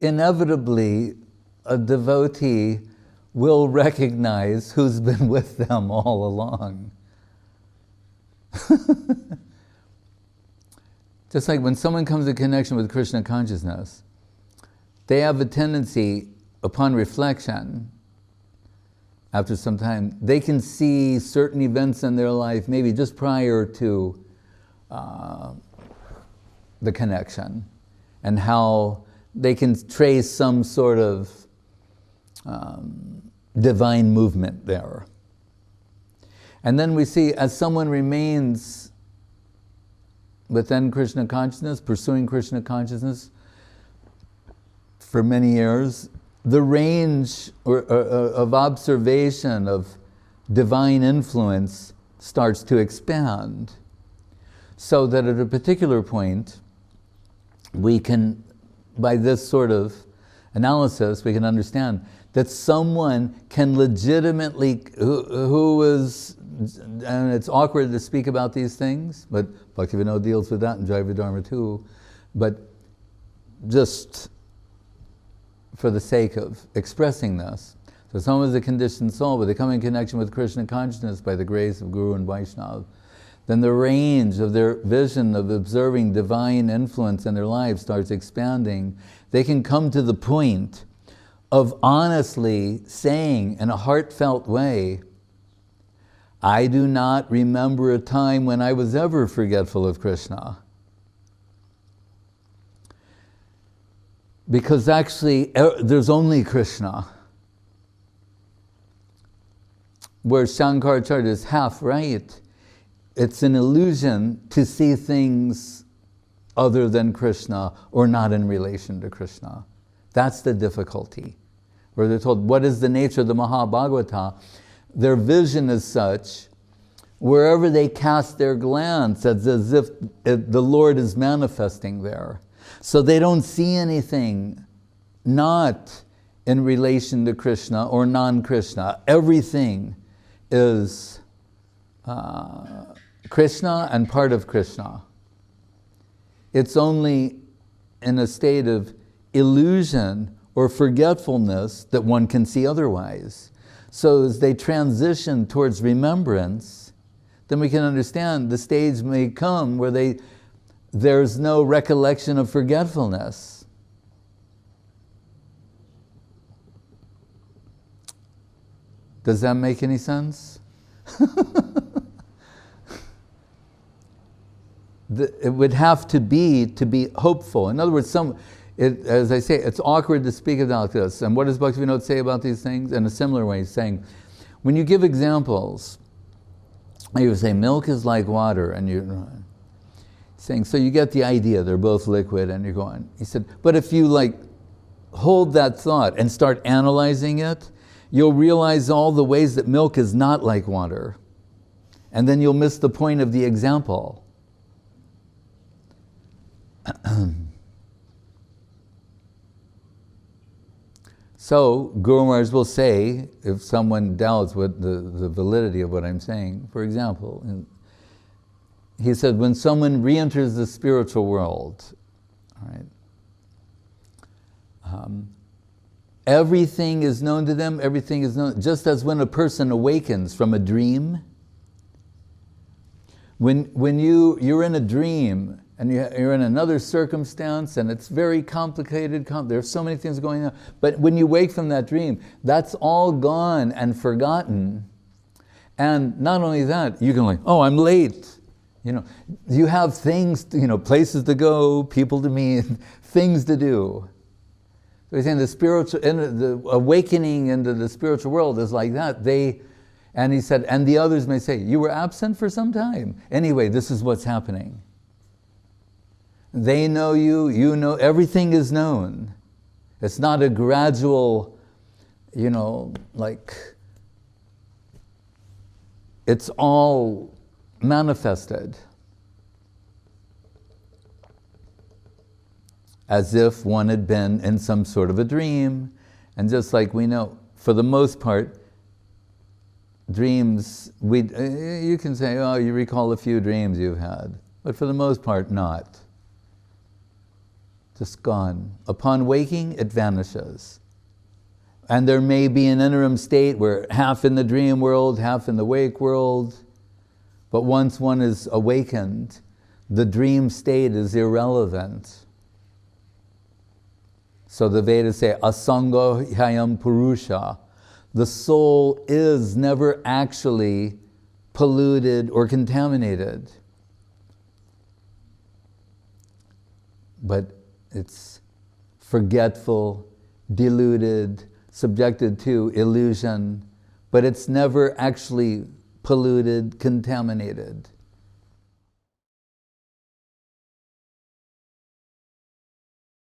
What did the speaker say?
inevitably a devotee will recognize who's been with them all along. Just like when someone comes in connection with Krishna consciousness, they have a tendency, upon reflection, after some time, they can see certain events in their life, maybe just prior to the connection, and how they can trace some sort of divine movement there. And then we see, as someone remains within Krishna consciousness, pursuing Krishna consciousness for many years, the range of observation of divine influence starts to expand, so that at a particular point, we can, by this sort of analysis, we can understand that someone can legitimately, who is, and it's awkward to speak about these things, but Bhaktivinoda deals with that in Jaiva Dharma too, but just for the sake of expressing this. So someone is a conditioned soul, but they come in connection with Krishna consciousness by the grace of Guru and Vaishnava, then the range of their vision of observing divine influence in their lives starts expanding. They can come to the point of honestly saying in a heartfelt way, I do not remember a time when I was ever forgetful of Krishna. Because actually, there's only Krishna. Where Shankaracharya is half right. It's an illusion to see things other than Krishna or not in relation to Krishna. That's the difficulty. Where they're told, what is the nature of the Mahabhagavata? Their vision is such, wherever they cast their glance, it's as if the Lord is manifesting there. So they don't see anything not in relation to Krishna or non-Krishna. Everything is Krishna and part of Krishna. It's only in a state of illusion or forgetfulness that one can see otherwise. So as they transition towards remembrance, then we can understand the stage may come where there's no recollection of forgetfulness. Does that make any sense? It would have to be hopeful. In other words, as I say, it's awkward to speak about this. And what does Bhaktivinoda say about these things? In a similar way, saying, when you give examples, you say milk is like water, and you're saying, so you get the idea, they're both liquid, and you're going. He said, but if you hold that thought and start analyzing it, you'll realize all the ways that milk is not like water. And then you'll miss the point of the example. So, Guru Maharaj will say, if someone doubts what the validity of what I'm saying, for example, he said, when someone re-enters the spiritual world, all right, everything is known to them, everything is known, just as when a person awakens from a dream. When you're in a dream, and you're in another circumstance, and it's very complicated, there's so many things going on, but when you wake from that dream, that's all gone and forgotten. And not only that, you can oh, I'm late. You have things, places to go, people to meet, things to do. So he's saying the awakening into the spiritual world is like that. And he said, and the others may say, you were absent for some time. Anyway, this is what's happening. They know you, you know, everything is known. It's not a gradual, it's all manifested. As if one had been in some sort of a dream. And just like we know, for the most part, dreams, you can say, oh, you recall a few dreams you've had, but for the most part, not. just gone. Upon waking, it vanishes. And there may be an interim state where half in the dream world, half in the wake world. But once one is awakened, the dream state is irrelevant. So the Vedas say, asanga hyayam purusha. The soul is never actually polluted or contaminated. But it's forgetful, deluded, subjected to illusion, but it's never actually polluted, contaminated.